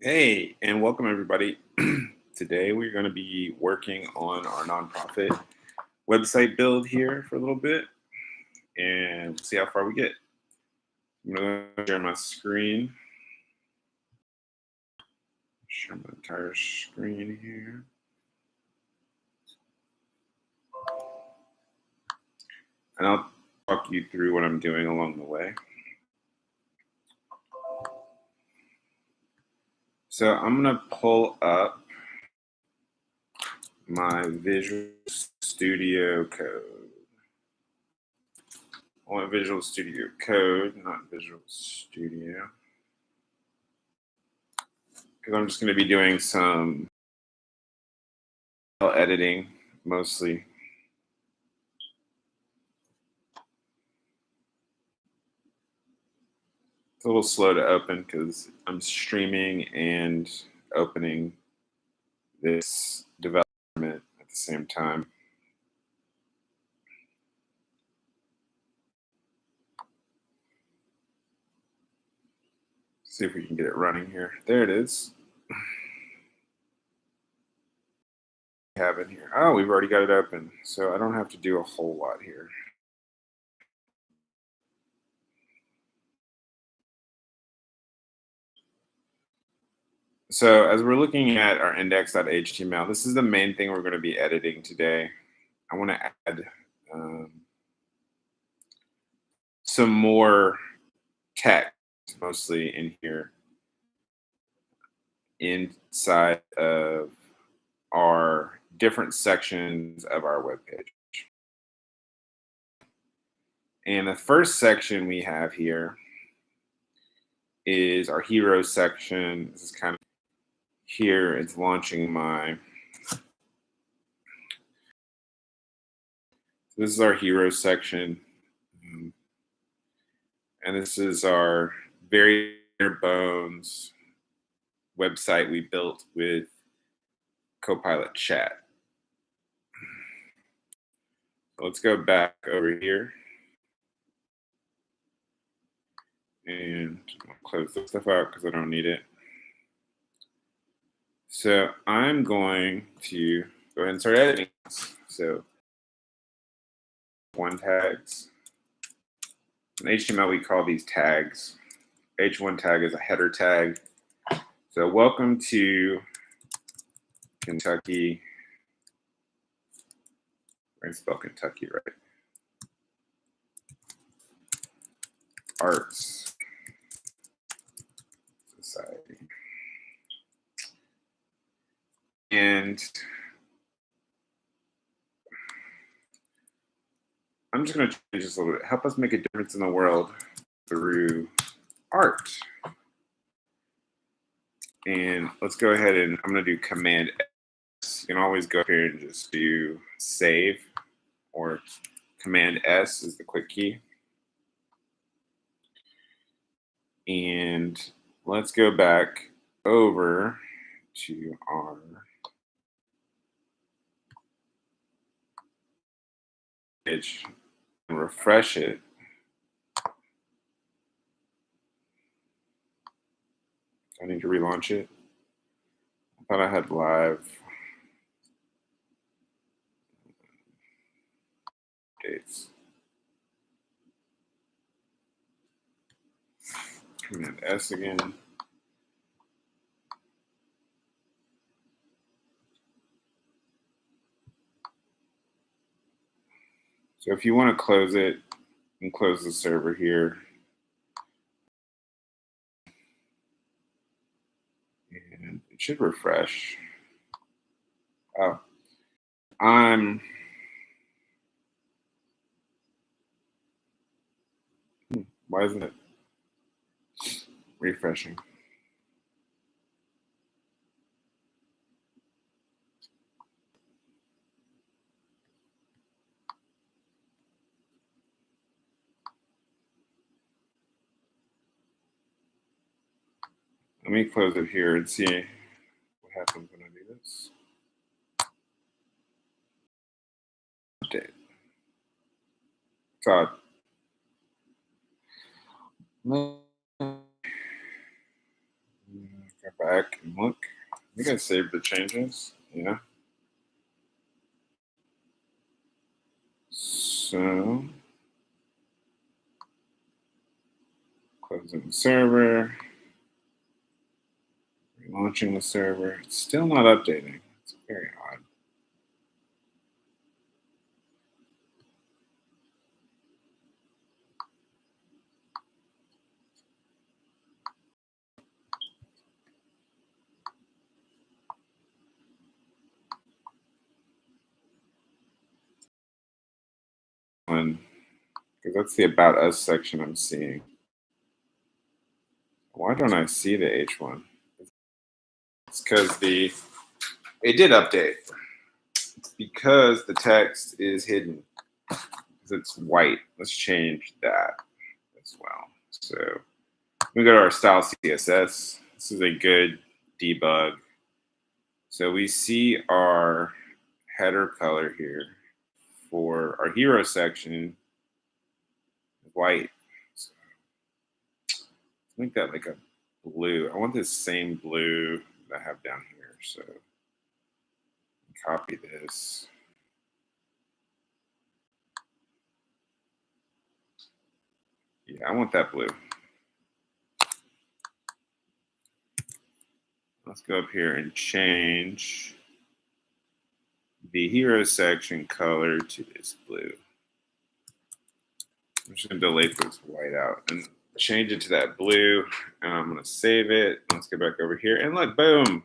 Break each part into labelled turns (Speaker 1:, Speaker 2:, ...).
Speaker 1: Hey, and welcome everybody. Today we're going to be working on our nonprofit website build here for a little bit and see how far we get. I'm going to share my screen, share my entire screen here. And I'll walk you through what I'm doing along the way. So I'm going to pull up my Visual Studio Code. I want Visual Studio Code, not Visual Studio. Because I'm just going to be doing some editing mostly. It's a little slow to open because I'm streaming and opening this development at the same time. See if we can get it running here. There it is. Have it here. Oh, we've already got it open, so I don't have to do a whole lot here. So as we're looking at our index.html, this is the main thing we're going to be editing today. I want to add some more text, mostly in here, inside of our different sections of our webpage. And the first section we have here is our hero section. This is kind of here, it's launching my. So this is our hero section. And this is our very bare bones website we built with Copilot Chat. So let's go back over here. And I'll close this stuff out because I don't need it. So I'm going to go ahead and start editing. So one tags. In HTML, we call these tags. H1 tag is a header tag. So welcome to Kentucky. I spell Kentucky right. Arts Society. And I'm just going to change this a little bit. Help us make a difference in the world through art. And let's go ahead and I'm going to do Command S. You can always go here and just do save, or Command S is the quick key. And let's go back over to our page and refresh it. I need to relaunch it. I thought I had live dates. Command S again. So if you want to close it, you can close the server here. And it should refresh. Oh, why isn't it refreshing? Let me close it here and see what happens when I do this. Update. It's odd. Go back. I think I saved the changes. Yeah. So closing the server, relaunching the server. It's still not updating. It's very odd. Because that's the About Us section I'm seeing. Why don't I see the H1? It's because it did update. It's because the text is hidden. Because it's white. Let's change that as well. So we go to our style CSS. This is a good debug. So we see our header color here for our hero section, white. So make that like a blue. I want this same blue that I have down here. So copy this. Yeah, I want that blue. Let's go up here and change the hero section color to this blue. I'm just going to delete this white out and change it to that blue. And I'm going to save it. Let's go back over here. And look, boom.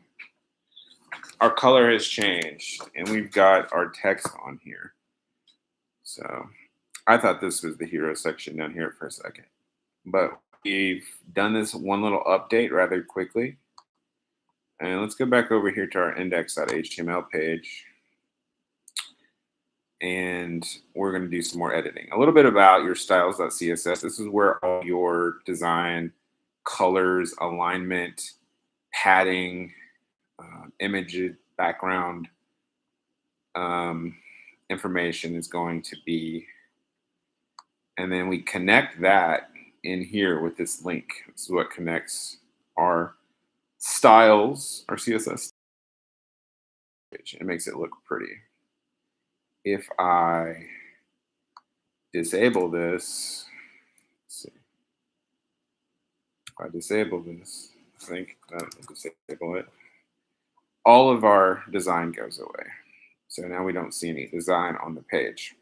Speaker 1: Our color has changed. And we've got our text on here. So I thought this was the hero section down here for a second. But we've done this one little update rather quickly. And let's go back over here to our index.html page. And we're going to do some more editing. A little bit about your styles.css. This is where all your design, colors, alignment, padding, image, background information is going to be. And then we connect that in here with this link. This is what connects our styles, our CSS page. It makes it look pretty. If I disable this, let's see. If I disable this, I think that will disable it. All of our design goes away. So now we don't see any design on the page.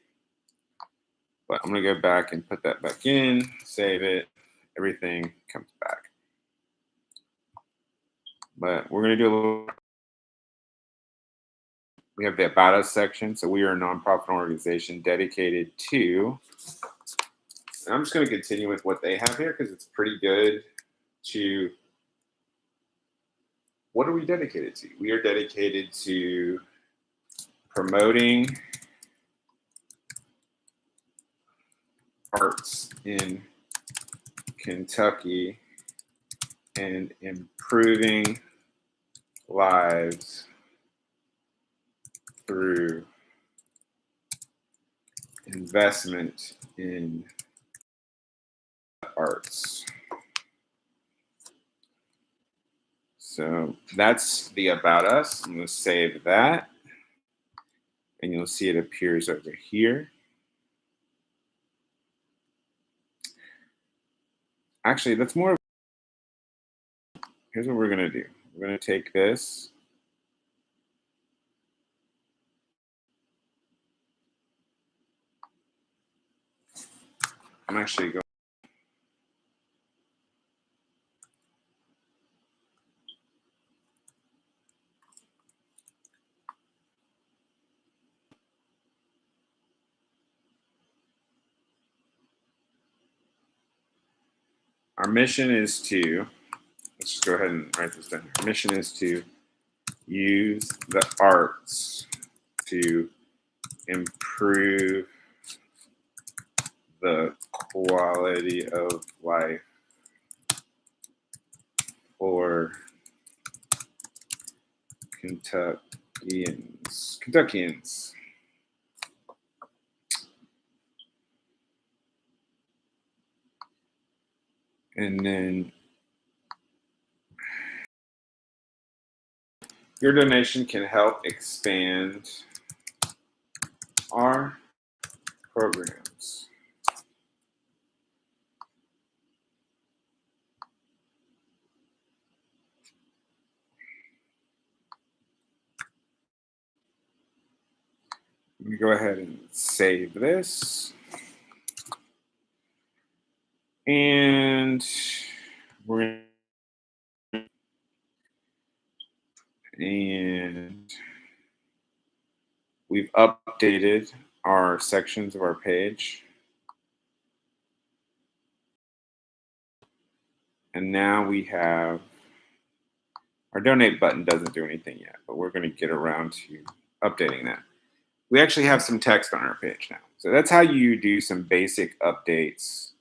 Speaker 1: But I'm going to go back and put that back in, save it. Everything comes back. But we're going to do a little. We have the About Us section. So we are a nonprofit organization dedicated to. And I'm just going to continue with what they have here because it's pretty good to. What are we dedicated to? We are dedicated to promoting arts in Kentucky and improving lives through investment in arts. So that's the About Us. I'm going to save that. And you'll see it appears over here. Actually, that's more. Here's what we're going to do. We're going to take this. I'm actually going. Our mission is to, let's just go ahead and write this down. Our mission is to use the arts to improve the quality of life for Kentuckians. And then Your donation can help expand our programs. Let me go ahead and save this. And we're and we've updated our sections of our page. And now we have our donate button doesn't do anything yet, but we're going to get around to updating that. We actually have some text on our page now. So that's how you do some basic updates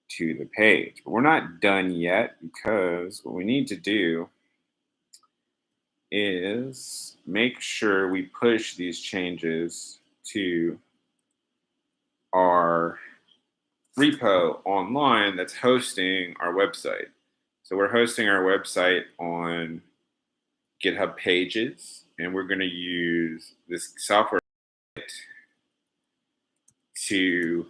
Speaker 1: to the page. But we're not done yet, because what we need to do is make sure we push these changes to our repo online that's hosting our website. So we're hosting our website on GitHub Pages, and we're going to use this software to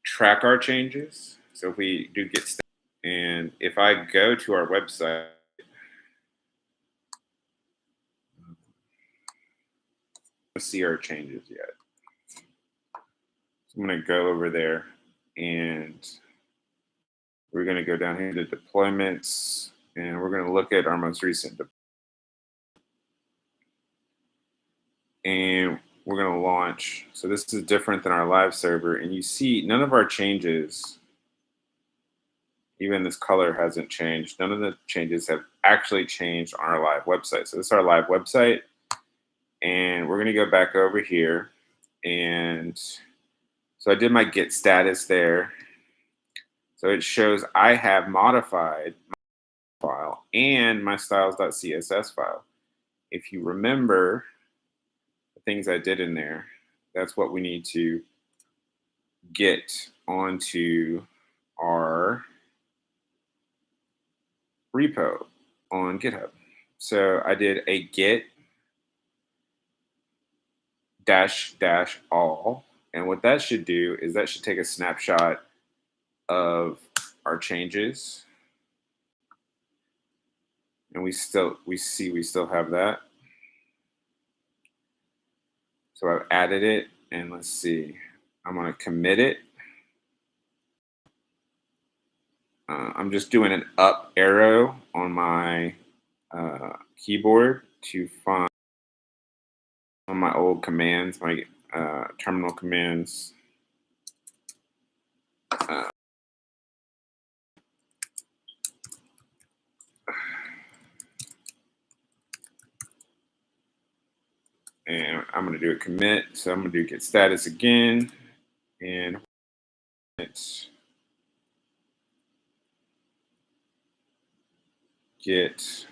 Speaker 1: track our changes. So if we do get stuck, and if I go to our website, see our changes yet. So I'm going to go over there, and we're going to go down here to deployments, and we're going to look at our most recent and we're going to launch. So this is different than our live server, and you see none of our changes, even this color hasn't changed. None of the changes have actually changed on our live website. So this is our live website, and we're going to go back over here. And so I did my git status there. So it shows I have modified my file and my styles.css file. If you remember the things I did in there, that's what we need to get onto our repo on GitHub. So I did a git -- all. And what that should do is that should take a snapshot of our changes. And we still have that. So I've added it, and let's see. I'm going to commit it. I'm just doing an up arrow on my keyboard to find on my old commands, my terminal commands. And I'm going to do a commit. So I'm going to do git status again, and it's git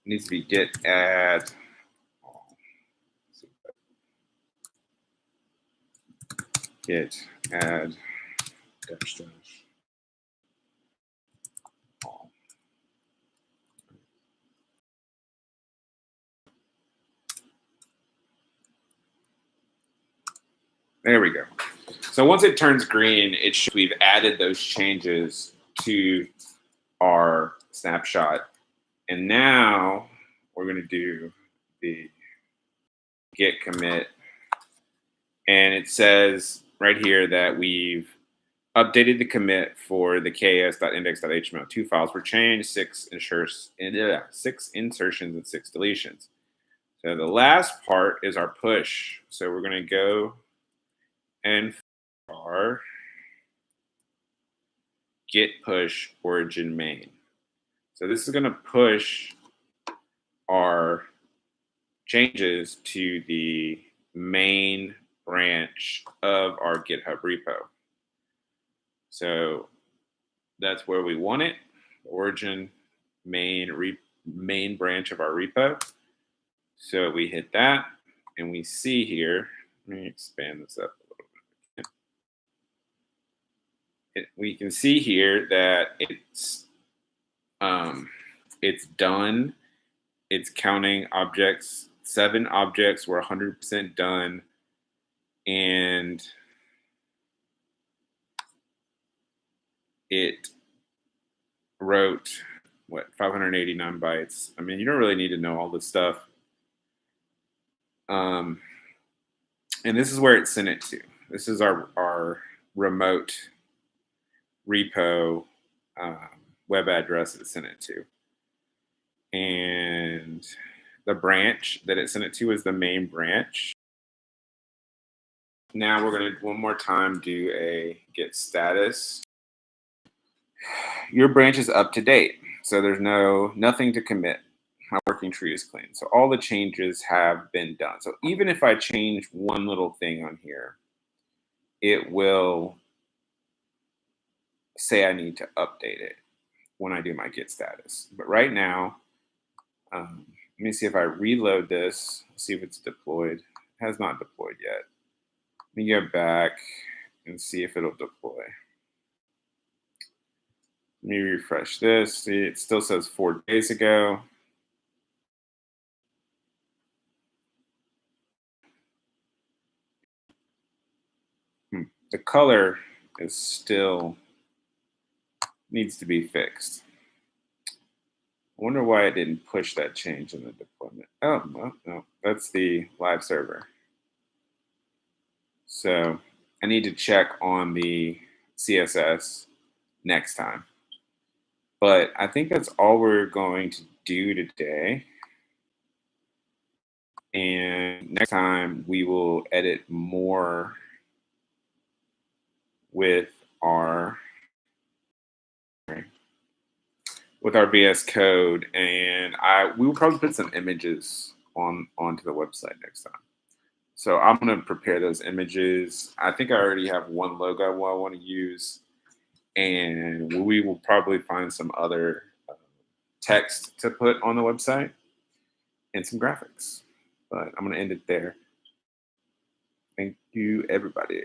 Speaker 1: needs to be git add git add -- all. There we go. So once it turns green, it shows we've added those changes to our snapshot. And now we're going to do the git commit. And it says right here that we've updated the commit for the kas.index.html. 2 files were changed, 6 insertions and 6 deletions. So the last part is our push. So we're going to go and our git push origin main. So this is going to push our changes to the main branch of our GitHub repo. So that's where we want it, origin main branch of our repo. So we hit that, and we see here, let me expand this up a little bit. we can see here that it's done. It's counting objects. 7 objects were 100% done, and it wrote 589 bytes. I mean, you don't really need to know all this stuff. And this is where it sent it to. This is our remote repo web address it sent it to. And the branch that it sent it to is the main branch. Now we're going to one more time do a get status. Your branch is up to date, so there's nothing to commit. My working tree is clean. So all the changes have been done. So even if I change one little thing on here, it will say I need to update it when I do my get status. But right now, let me see if I reload this, see if it's deployed. It has not deployed yet. Let me go back and see if it'll deploy. Let me refresh this. See, it still says 4 days ago. The color is still needs to be fixed. I wonder why it didn't push that change in the deployment. Oh, well, no, that's the live server. So I need to check on the CSS next time. But I think that's all we're going to do today. And next time we will edit more with our VS Code, and we will probably put some images onto the website next time. So I'm going to prepare those images. I think I already have one logo I want to use, and we will probably find some other text to put on the website and some graphics. But I'm going to end it there. Thank you, everybody.